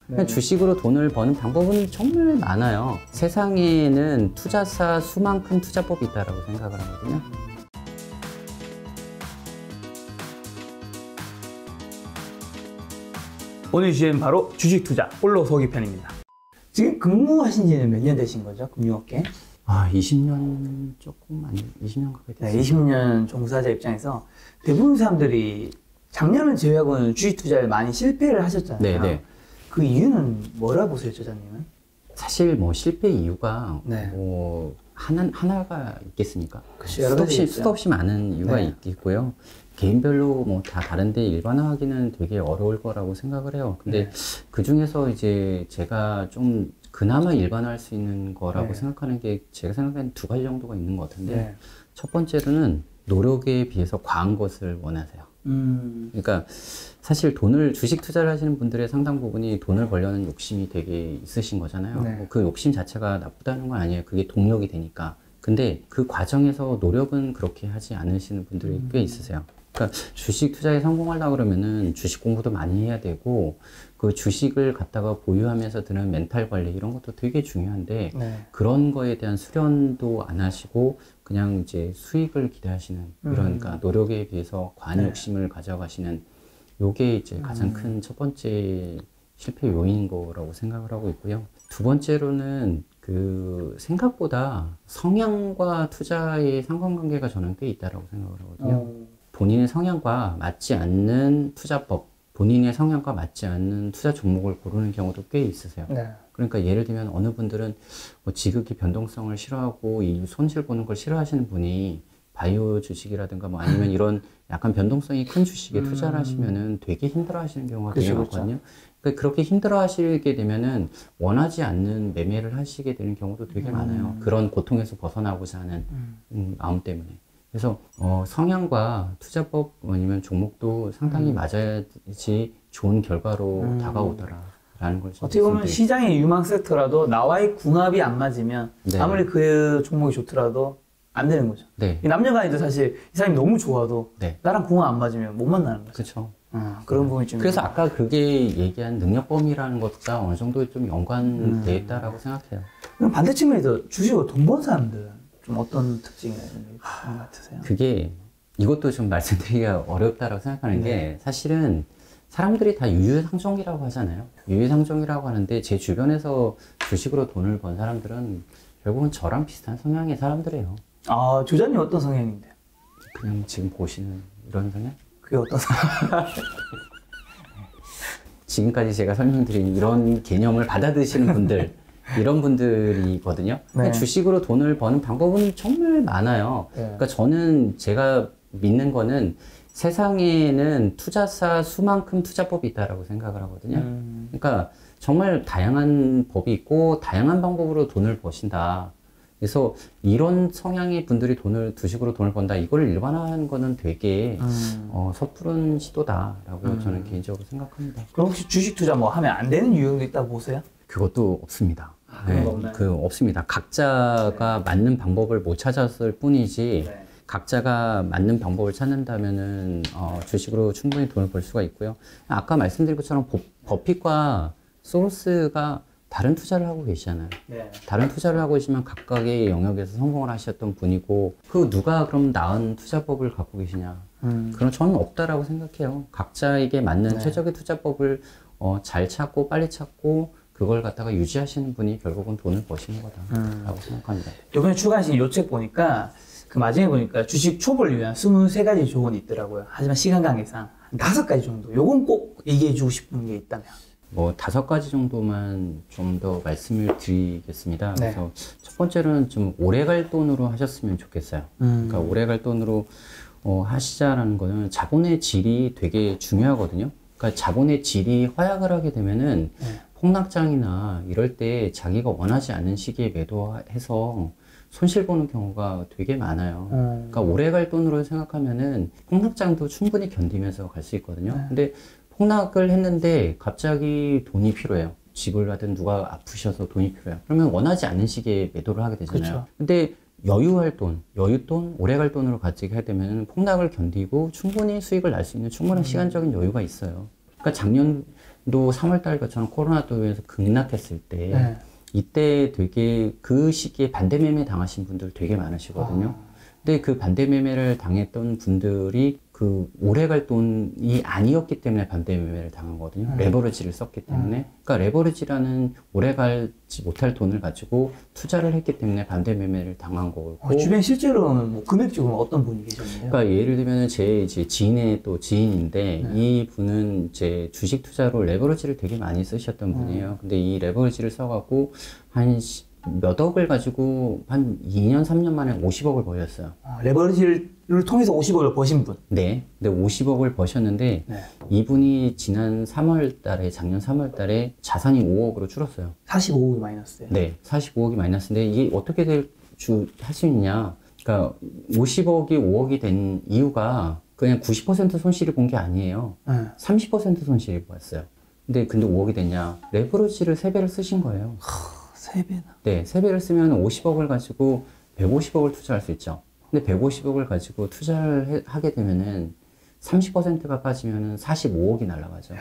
네. 주식으로 돈을 버는 방법은 정말 많아요. 세상에는 투자사 수만큼 투자법이 있다고 생각을 하거든요. 오늘 주제는 바로 주식 투자 홀로 소기 편입니다. 지금 근무하신 지는 몇 년 되신 거죠? 금융업계? 20년 조금 아니 20년 가까이 됐어요. 네, 20년 종사자 입장에서 대부분 사람들이 작년을 제외하고는 주식 투자를 많이 실패를 하셨잖아요. 네네. 그 이유는 뭐라 보세요, 저자님은? 사실 뭐 실패 이유가 네. 뭐 하나가 있겠습니까? 그치, 여러 가지 있죠. 수도 없이 많은 이유가 네. 있겠고요. 개인별로 뭐 다 다른데 일반화하기는 되게 어려울 거라고 생각을 해요. 근데 네. 그 중에서 이제 제가 좀 그나마 일반화할 수 있는 거라고 네. 생각하는 게 제가 생각하는 두 가지 정도가 있는 것 같은데 네. 첫 번째로는 노력에 비해서 과한 것을 원하세요. 그러니까 사실 주식 투자를 하시는 분들의 상당 부분이 돈을 벌려는 욕심이 되게 있으신 거잖아요. 네. 뭐그 욕심 자체가 나쁘다는 건 아니에요. 그게 동력이 되니까. 근데 그 과정에서 노력은 그렇게 하지 않으시는 분들이 꽤 있으세요. 그러니까 주식 투자에 성공하려고 그러면은 주식 공부도 많이 해야 되고 그 주식을 갖다가 보유하면서 드는 멘탈 관리 이런 것도 되게 중요한데 네. 그런 거에 대한 수련도 안 하시고 그냥 이제 수익을 기대하시는 그러니까 노력에 비해서 과한 네. 욕심을 가져가시는 요게 이제 가장 큰 첫 번째 실패 요인인 거라고 생각을 하고 있고요. 두 번째로는 그 생각보다 성향과 투자의 상관관계가 저는 꽤 있다라고 생각을 하거든요. 본인의 성향과 맞지 않는 투자법, 본인의 성향과 맞지 않는 투자 종목을 고르는 경우도 꽤 있으세요. 네. 그러니까 예를 들면 어느 분들은 뭐 지극히 변동성을 싫어하고 이 손실 보는 걸 싫어하시는 분이 바이오 주식이라든가 뭐 아니면 이런 약간 변동성이 큰 주식에 투자를 하시면은 되게 힘들어 하시는 경우가 되게 많거든요. 그러니까 그렇게 힘들어 하시게 되면은 원하지 않는 매매를 하시게 되는 경우도 되게 많아요. 그런 고통에서 벗어나고자 하는 마음 때문에. 그래서 성향과 투자법 아니면 종목도 상당히 맞아야지 좋은 결과로 다가오더라라는 걸 어떻게 보면 시장의 유망 섹터라도 나와의 궁합이 안 맞으면 네. 아무리 그 종목이 좋더라도 안 되는 거죠. 네. 남녀간에도 사실 이 사람이 너무 좋아도 네. 나랑 궁합 안 맞으면 못 만나는 거죠. 그렇죠. 그런 부분이 좀. 그래서 아까 그게 얘기한 능력범위라는 것과 어느 정도 좀 연관되어 있다라고 생각해요. 그럼 반대 측면에서 주식으로 돈 번 사람들은 좀 어떤 특징이 있는 것 같으세요? 그게 이것도 좀 말씀드리기가 어렵다라고 생각하는 게 사실은 사람들이 다 유유상종이라고 하잖아요. 유유상종이라고 하는데 제 주변에서 주식으로 돈을 번 사람들은 결국은 저랑 비슷한 성향의 사람들이에요. 조자님 어떤 성향인데요? 그냥 지금 보시는 이런 성향? 그게 어떤 성향? 지금까지 제가 설명드린 이런 개념을 받아들이시는 분들 이런 분들이거든요. 네. 주식으로 돈을 버는 방법은 정말 많아요. 네. 그러니까 저는 제가 믿는 거는 세상에는 투자사 수만큼 투자법이 있다라고 생각을 하거든요. 그러니까 정말 다양한 법이 있고 다양한 방법으로 돈을 버신다. 그래서 이런 성향의 분들이 주식으로 돈을 번다. 이걸 일반화하는 거는 되게 섣부른 시도다라고 저는 개인적으로 생각합니다. 그럼 혹시 주식 투자 뭐 하면 안 되는 유형도 있다고 보세요? 그것도 없습니다. 그런 거 없나요? 없습니다. 각자가 맞는 방법을 못 찾았을 뿐이지 각자가 맞는 방법을 찾는다면은 주식으로 충분히 돈을 벌 수가 있고요. 아까 말씀드린 것처럼 버핏과 소로스가 다른 투자를 하고 계시잖아요. 네. 다른 투자를 하고 계시면 각각의 영역에서 성공을 하셨던 분이고 그 누가 그럼 나은 투자법을 갖고 계시냐? 그럼 저는 없다라고 생각해요. 각자에게 맞는 최적의 투자법을 잘 찾고 빨리 찾고 그걸 갖다가 유지하시는 분이 결국은 돈을 버시는 거다라고 생각합니다. 이번에 출간하신 요 책 보니까 그 마지막에 보니까 주식 초보를 위한 23가지 조언이 있더라고요. 하지만 시간 관계상 한 5가지 정도 요건 꼭 얘기해 주고 싶은 게 있다면? 뭐 5가지 정도만 좀 더 말씀을 드리겠습니다. 네. 그래서 첫 번째로는 좀 오래 갈 돈으로 하셨으면 좋겠어요. 그러니까 오래 갈 돈으로 하시자라는 거는 자본의 질이 되게 중요하거든요. 그러니까 자본의 질이 화약을 하게 되면은 폭락장이나 이럴 때 자기가 원하지 않는 시기에 매도해서 손실 보는 경우가 되게 많아요. 그러니까 오래 갈 돈으로 생각하면은 폭락장도 충분히 견디면서 갈 수 있거든요. 근데 폭락을 했는데 갑자기 돈이 필요해요. 집을 하든 누가 아프셔서 돈이 필요해요. 그러면 원하지 않는 시기에 매도를 하게 되잖아요. 그쵸. 근데 여유할 돈, 여윳돈, 오래 갈 돈으로 가지게 되면 폭락을 견디고 충분히 수익을 날 수 있는 충분한 시간적인 여유가 있어요. 그러니까 작년 또 3월달 것처럼 코로나로 인해서 급락했을 때 네. 이때 되게 그 시기에 반대 매매 당하신 분들 되게 많으시거든요. 근데 그 반대 매매를 당했던 분들이 그 오래 갈 돈이 아니었기 때문에 반대 매매를 당한 거거든요. 레버리지를 썼기 때문에. 그러니까 레버리지라는 오래 가지 못할 돈을 가지고 투자를 했기 때문에 반대 매매를 당한 거고. 주변 실제로는 뭐 금액적으로 어떤 분이 계셨나요? 그러니까 예를 들면 제 이제 지인의 또 지인인데 이 분은 이제 주식 투자로 레버리지를 되게 많이 쓰셨던 분이에요. 근데 이 레버리지를 써갖고 한 몇 억을 가지고 한 2년, 3년 만에 50억을 버셨어요. 레버리지를 통해서 50억을 버신 분. 네. 근데 50억을 버셨는데 네. 이분이 지난 3월 달에, 작년 3월 달에 자산이 5억으로 줄었어요. 45억이 마이너스예요. 네. 45억이 마이너스인데 이게 어떻게 할 수 있냐. 그러니까 50억이 5억이 된 이유가 그냥 90% 손실을 본 게 아니에요. 30% 손실을 봤어요. 근데 5억이 됐냐. 레버리지를 3배를 쓰신 거예요. 3배나. 네, 3배를 쓰면 50억을 가지고 150억을 투자할 수 있죠. 근데 150억을 가지고 투자를 하게 되면은 30%가 빠지면은 45억이 날아가죠.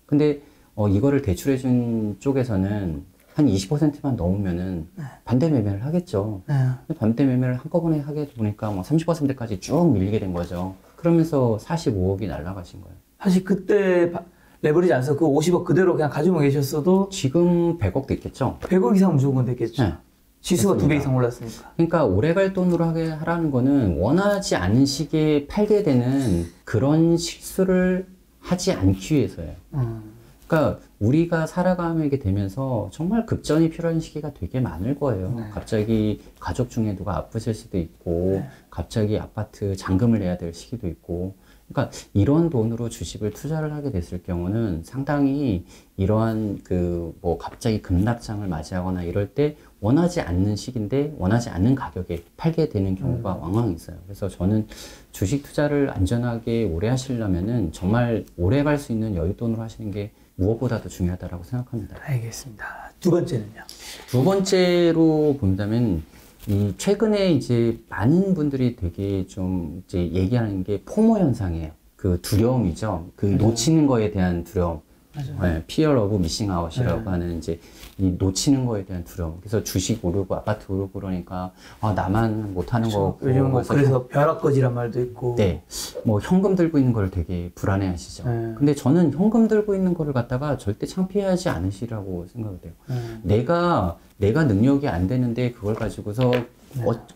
근데 이거를 대출해준 쪽에서는 한 20%만 넘으면은 반대 매매를 하겠죠. 근데 반대 매매를 한꺼번에 하게 보니까 뭐 30%까지 쭉 밀리게 된 거죠. 그러면서 45억이 날아가신 거예요. 사실 그때 레버리지 안 써서 그 50억 그대로 그냥 가지고 계셨어도 지금 100억 됐겠죠? 100억 이상 무조건 됐겠죠. 네. 지수가 맞습니다. 2배 이상 올랐으니까. 그러니까 오래 갈 돈으로 하라는 거는 원하지 않은 시기에 팔게 되는 그런 실수를 하지 않기 위해서예요. 그러니까 우리가 살아가게 되면서 정말 급전이 필요한 시기가 되게 많을 거예요. 네. 갑자기 가족 중에 누가 아프실 수도 있고, 갑자기 아파트 잔금을 내야 될 시기도 있고, 그러니까 이런 돈으로 주식을 투자를 하게 됐을 경우는 상당히 이러한 뭐 갑자기 급락장을 맞이하거나 이럴 때 원하지 않는 시기인데 원하지 않는 가격에 팔게 되는 경우가 왕왕 있어요. 그래서 저는 주식 투자를 안전하게 오래 하시려면은 정말 오래 갈 수 있는 여윳돈으로 하시는 게 무엇보다도 중요하다고 생각합니다. 알겠습니다. 두 번째는요? 두 번째로 본다면 최근에 이제 많은 분들이 되게 좀 이제 얘기하는 게 포모 현상이에요. 그 두려움이죠. 그 놓치는 거에 대한 두려움. 네, Fear of Missing Out이라고 하는 이제 이 놓치는 거에 대한 두려움. 그래서 주식 오르고 아파트 오르고 그러니까 나만 못하는 거. 요즘 뭐 그래서 벼락거지란 말도 있고. 네, 뭐 현금 들고 있는 걸 되게 불안해하시죠. 근데 저는 현금 들고 있는 거를 갖다가 절대 창피하지 않으시라고 생각을 해요. 내가 능력이 안 되는데 그걸 가지고서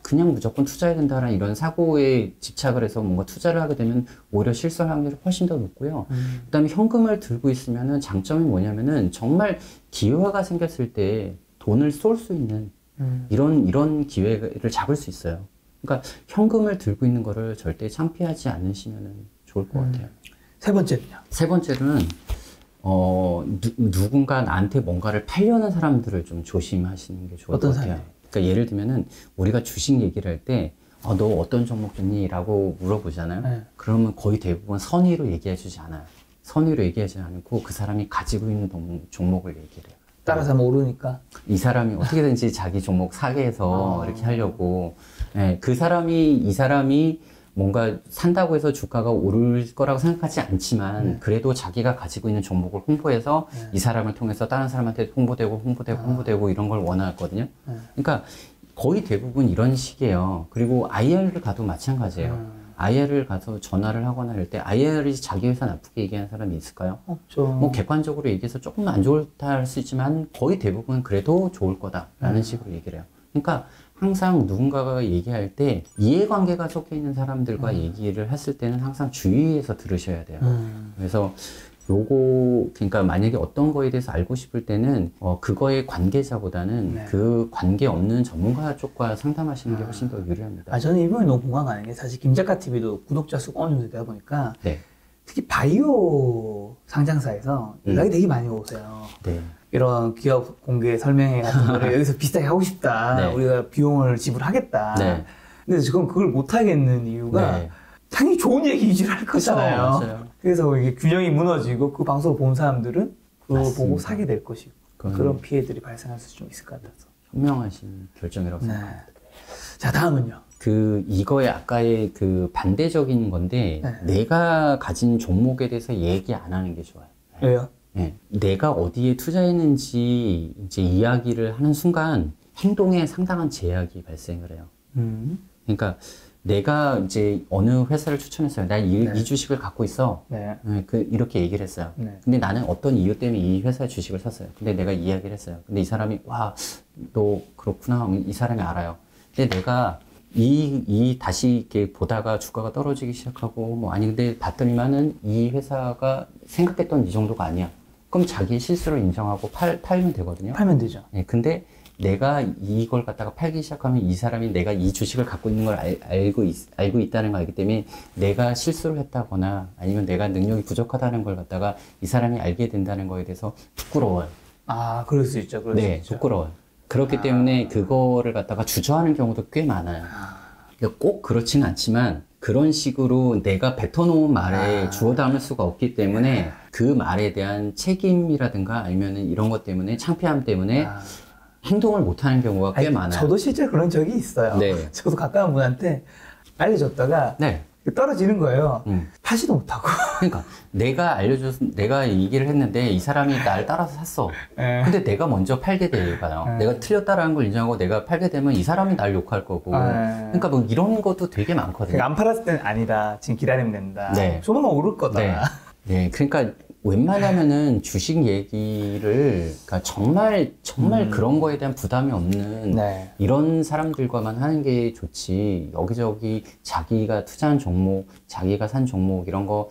그냥 무조건 투자해야 된다는 이런 사고에 집착을 해서 뭔가 투자를 하게 되면 오히려 실수할 확률이 훨씬 더 높고요. 그다음에 현금을 들고 있으면은 장점이 뭐냐면은 정말 기회가 생겼을 때 돈을 쏠 수 있는 이런 기회를 잡을 수 있어요. 그러니까 현금을 들고 있는 거를 절대 창피하지 않으시면은 좋을 것 같아요. 세 번째는요? 세 번째로는 누군가 나한테 뭔가를 팔려는 사람들을 좀 조심하시는 게 좋을 것 같아요. 그러니까 예를 들면은 우리가 주식 얘기를 할 때 너 어떤 종목 좋니? 라고 물어보잖아요. 그러면 거의 대부분 선의로 얘기해 주지 않아요. 선의로 얘기하지 않고 그 사람이 가지고 있는 종목을 얘기를 해요. 따라서 모르니까. 이 사람이 어떻게든지 자기 종목 사게 해서 이렇게 하려고. 네, 이 사람이 뭔가 산다고 해서 주가가 오를 거라고 생각하지 않지만 그래도 자기가 가지고 있는 종목을 홍보해서 이 사람을 통해서 다른 사람한테 홍보되고 이런 걸 원하거든요. 그러니까 거의 대부분 이런 식이에요. 그리고 IR을 가도 마찬가지예요. IR을 가서 전화를 하거나 할 때 IR이 자기 회사 나쁘게 얘기하는 사람이 있을까요? 없죠. 뭐 객관적으로 얘기해서 조금 안 좋다 할 수 있지만 거의 대부분 그래도 좋을 거다라는 식으로 얘기를 해요. 그러니까 항상 누군가가 얘기할 때 이해관계가 섞여 있는 사람들과 얘기를 했을 때는 항상 주의해서 들으셔야 돼요. 그래서 그러니까 만약에 어떤 거에 대해서 알고 싶을 때는 그거의 관계자보다는 그 관계 없는 전문가 쪽과 상담하시는 게 훨씬 더 유리합니다. 저는 이 부분이 너무 공감 가는 게 사실 김작가 TV도 구독자 수가 어느 정도 되다 보니까 특히 바이오 상장사에서 연락이 되게 많이 오세요. 이런 기업 공개 설명회 같은 거를 여기서 비슷하게 하고 싶다. 우리가 비용을 지불하겠다. 근데 지금 그걸 못 하겠는 이유가 당연히 좋은 얘기 위주로 할 거잖아요. 맞아요. 그래서 이게 균형이 무너지고 그 방송을 본 사람들은 그거 보고 사게 될 것이고 그런 피해들이 발생할 수 좀 있을 것 같아서 현명하신 결정이라고 생각합니다. 자, 다음은요. 이거의 아까의 반대적인 건데 내가 가진 종목에 대해서 얘기 안 하는 게 좋아요. 왜요? 예, 내가 어디에 투자했는지 이제 이야기를 하는 순간 행동에 상당한 제약이 발생을 해요. 그러니까 내가 이제 어느 회사를 추천했어요. 나 이 주식을 갖고 있어. 네. 이렇게 얘기를 했어요. 네. 근데 나는 어떤 이유 때문에 이 회사의 주식을 샀어요. 근데 내가 이야기를 했어요. 근데 이 사람이, 와, 너 그렇구나. 이 사람이 알아요. 근데 내가 다시 이렇게 보다가 주가가 떨어지기 시작하고, 뭐, 아니, 근데 봤더니만은 이 회사가 생각했던 이 정도가 아니야. 그럼 자기의 실수를 인정하고 팔면 되거든요. 팔면 되죠. 네, 근데 내가 이걸 갖다가 팔기 시작하면 이 사람이 내가 이 주식을 갖고 있는 걸 알고 있다는 걸 알기 때문에 내가 실수를 했다거나 아니면 내가 능력이 부족하다는 걸 갖다가 이 사람이 알게 된다는 거에 대해서 부끄러워요. 아, 그럴 수 있죠. 그럴 수 있죠. 부끄러워요. 그렇기 때문에 그거를 갖다가 주저하는 경우도 꽤 많아요. 그러니까 꼭 그렇지는 않지만 그런 식으로 내가 뱉어놓은 말에 주워 담을 수가 없기 때문에 그 말에 대한 책임이라든가 아니면은 이런 것 때문에 창피함 때문에 행동을 못하는 경우가 꽤 많아요. 저도 실제 그런 적이 있어요. 네. 저도 가까운 분한테 알려줬다가 네. 떨어지는 거예요. 팔지도 못하고. 그러니까 내가 내가 얘기를 했는데 이 사람이 날 따라서 샀어. 근데 내가 먼저 팔게 되잖아요. 내가 틀렸다라는 걸 인정하고 내가 팔게 되면 이 사람이 날 욕할 거고. 그러니까 뭐 이런 것도 되게 많거든요. 안 팔았을 때는 아니다. 지금 기다리면 된다. 네. 조만간 오를 거다. 네. 네. 그러니까 웬만하면은 주식 얘기를, 그러니까 정말 그런 거에 대한 부담이 없는 네. 이런 사람들과만 하는 게 좋지, 여기저기 자기가 투자한 종목, 자기가 산 종목, 이런 거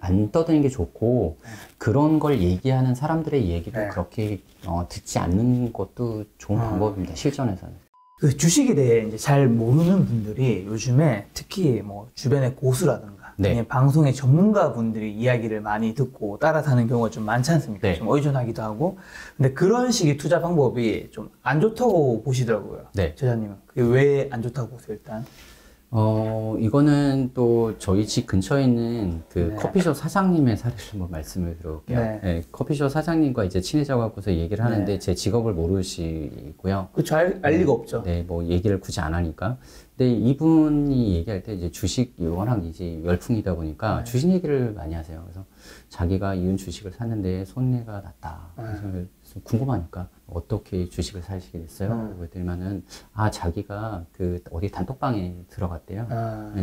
안 떠드는 게 좋고, 그런 걸 얘기하는 사람들의 얘기도 네. 그렇게 듣지 않는 것도 좋은 방법입니다, 실전에서는. 그 주식에 대해 이제 잘 모르는 분들이 요즘에 특히 뭐 주변의 고수라든가 네. 방송의 전문가분들이 이야기를 많이 듣고 따라사는 경우가 좀 많지 않습니까? 네. 좀 의존하기도 하고. 근데 그런 식의 투자 방법이 좀 안 좋다고 보시더라고요. 네. 저자님은. 그게 왜 안 좋다고 보세요, 일단? 이거는 또 저희 집 근처에 있는 그 네. 커피숍 사장님의 사례를 한번 말씀을 드려볼게요. 네. 네, 커피숍 사장님과 이제 친해져갖고서 얘기를 하는데 네. 제 직업을 모르시고요. 그쵸, 알 리가 없죠. 네, 뭐 얘기를 굳이 안 하니까. 근데 이분이 얘기할 때 이제 주식이 워낙 이제 열풍이다 보니까 네. 주식 얘기를 많이 하세요. 그래서 자기가 이런 주식을 샀는데 손해가 났다. 그래서 궁금하니까 어떻게 주식을 사시게 됐어요? 그랬더니만은 자기가 그 어디 단톡방에 들어갔대요.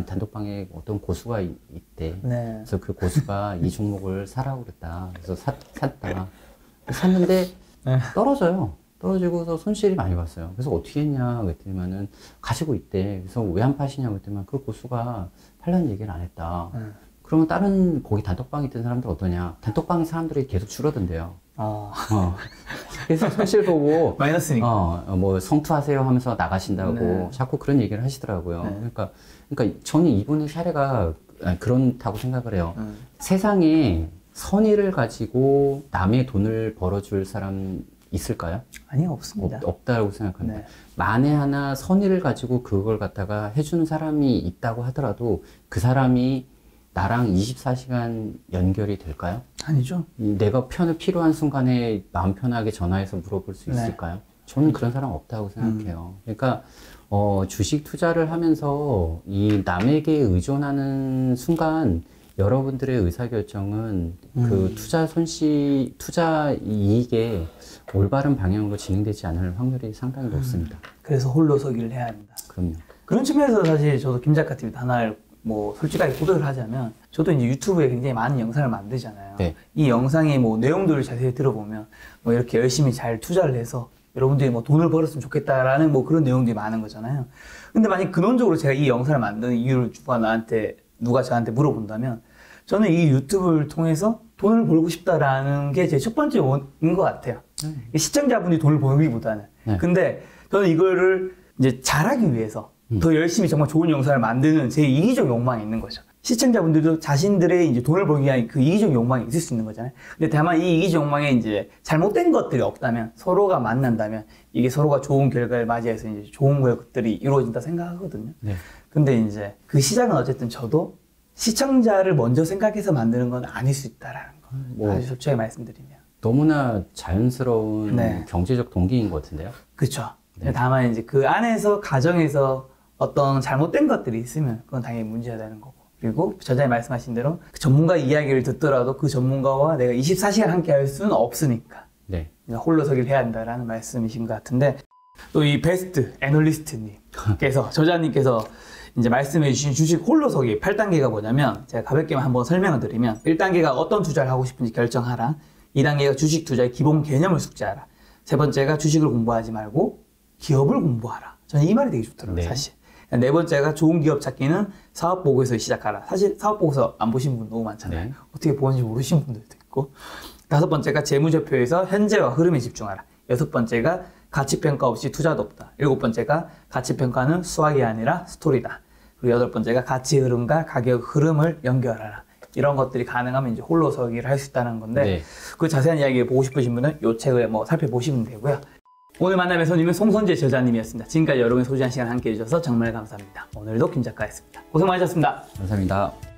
단톡방에 어떤 고수가 있대. 네. 그래서 그 고수가 이 종목을 사라고 그랬다. 그래서 샀다. 샀는데 떨어져요. 떨어지고서 손실이 많이 봤어요. 그래서 어떻게 했냐 그랬더니만은 가지고 있대. 그래서 왜 안 파시냐고 그랬더니만 그 고수가 팔라는 얘기를 안 했다. 그러면 다른 거기 단톡방에 있던 사람들 어떠냐? 단톡방 사람들이 계속 줄어든대요. 그래서 손실 보고 마이너스니까 뭐 성투하세요 하면서 나가신다고 네. 자꾸 그런 얘기를 하시더라고요. 네. 그러니까 저는 이분의 사례가 그렇다고 생각을 해요. 세상에 선의를 가지고 남의 돈을 벌어줄 사람 있을까요? 아니요, 없습니다. 없다고 생각합니다. 네. 만에 하나 선의를 가지고 그걸 갖다가 해주는 사람이 있다고 하더라도 그 사람이 나랑 24시간 연결이 될까요? 아니죠. 내가 필요한 순간에 마음 편하게 전화해서 물어볼 수 있을까요? 네. 저는 그런 사람 없다고 생각해요. 그러니까 주식 투자를 하면서 이 남에게 의존하는 순간 여러분들의 의사결정은 그 투자 이익에 올바른 방향으로 진행되지 않을 확률이 상당히 높습니다. 그래서 홀로 서기를 해야 합니다. 그럼요. 그런 측면에서 사실 저도 김 작가TV 하나를 뭐 솔직하게 고백을 하자면 저도 이제 유튜브에 굉장히 많은 영상을 만들잖아요. 네. 이 영상의 뭐 내용들을 자세히 들어보면 뭐 이렇게 열심히 잘 투자를 해서 여러분들이 뭐 돈을 벌었으면 좋겠다라는 뭐 그런 내용들이 많은 거잖아요. 근데 만약 근원적으로 제가 이 영상을 만드는 이유를 누가 저한테 물어본다면 저는 이 유튜브를 통해서 돈을 벌고 싶다라는 게 제 첫 번째 원인 것 같아요. 시청자분이 돈을 벌기보다는. 네. 근데 저는 이거를 이제 잘하기 위해서 더 열심히 정말 좋은 영상을 만드는 제 이기적 욕망이 있는 거죠. 시청자분들도 자신들의 이제 돈을 벌기 위한 그 이기적 욕망이 있을 수 있는 거잖아요. 근데 다만 이 이기적 욕망에 이제 잘못된 것들이 없다면, 서로가 만난다면, 이게 서로가 좋은 결과를 맞이해서 이제 좋은 것들이 이루어진다 생각하거든요. 네. 근데 이제 그 시작은 어쨌든 저도 시청자를 먼저 생각해서 만드는 건 아닐 수 있다라는 거. 아주 솔직하게 말씀드리면. 너무나 자연스러운 네. 경제적 동기인 것 같은데요? 그렇죠. 네. 다만 이제 그 안에서 가정에서 어떤 잘못된 것들이 있으면 그건 당연히 문제가 되는 거고. 그리고 저자님 말씀하신 대로 그 전문가 이야기를 듣더라도 그 전문가와 내가 24시간 함께 할 수는 없으니까 네. 홀로서기를 해야 한다라는 말씀이신 것 같은데, 또 이 베스트 애널리스트님께서 저자님께서 이제 말씀해 주신 주식 홀로서기 8단계가 뭐냐면, 제가 가볍게만 한번 설명을 드리면, 1단계가 어떤 투자를 하고 싶은지 결정하라. 2단계가 주식 투자의 기본 개념을 숙지하라. 세 번째가 주식을 공부하지 말고 기업을 공부하라. 저는 이 말이 되게 좋더라고요. 네. 사실. 네 번째가 좋은 기업 찾기는 사업보고에서 시작하라. 사실 사업보고서 안 보신 분 너무 많잖아요. 네. 어떻게 보는지 모르시는 분들도 있고. 다섯 번째가 재무제표에서 현재와 흐름에 집중하라. 여섯 번째가 가치평가 없이 투자도 없다. 일곱 번째가 가치평가는 수학이 아니라 스토리다. 그리고 여덟 번째가 가치 흐름과 가격 흐름을 연결하라. 이런 것들이 가능하면 이제 홀로서기를 할 수 있다는 건데, 네. 그 자세한 이야기 보고 싶으신 분은 이 책을 뭐 살펴보시면 되고요. 오늘 만남의 손님은 송선재 저자님이었습니다. 지금까지 여러분의 소중한 시간 함께 해주셔서 정말 감사합니다. 오늘도 김 작가였습니다. 고생 많으셨습니다. 감사합니다.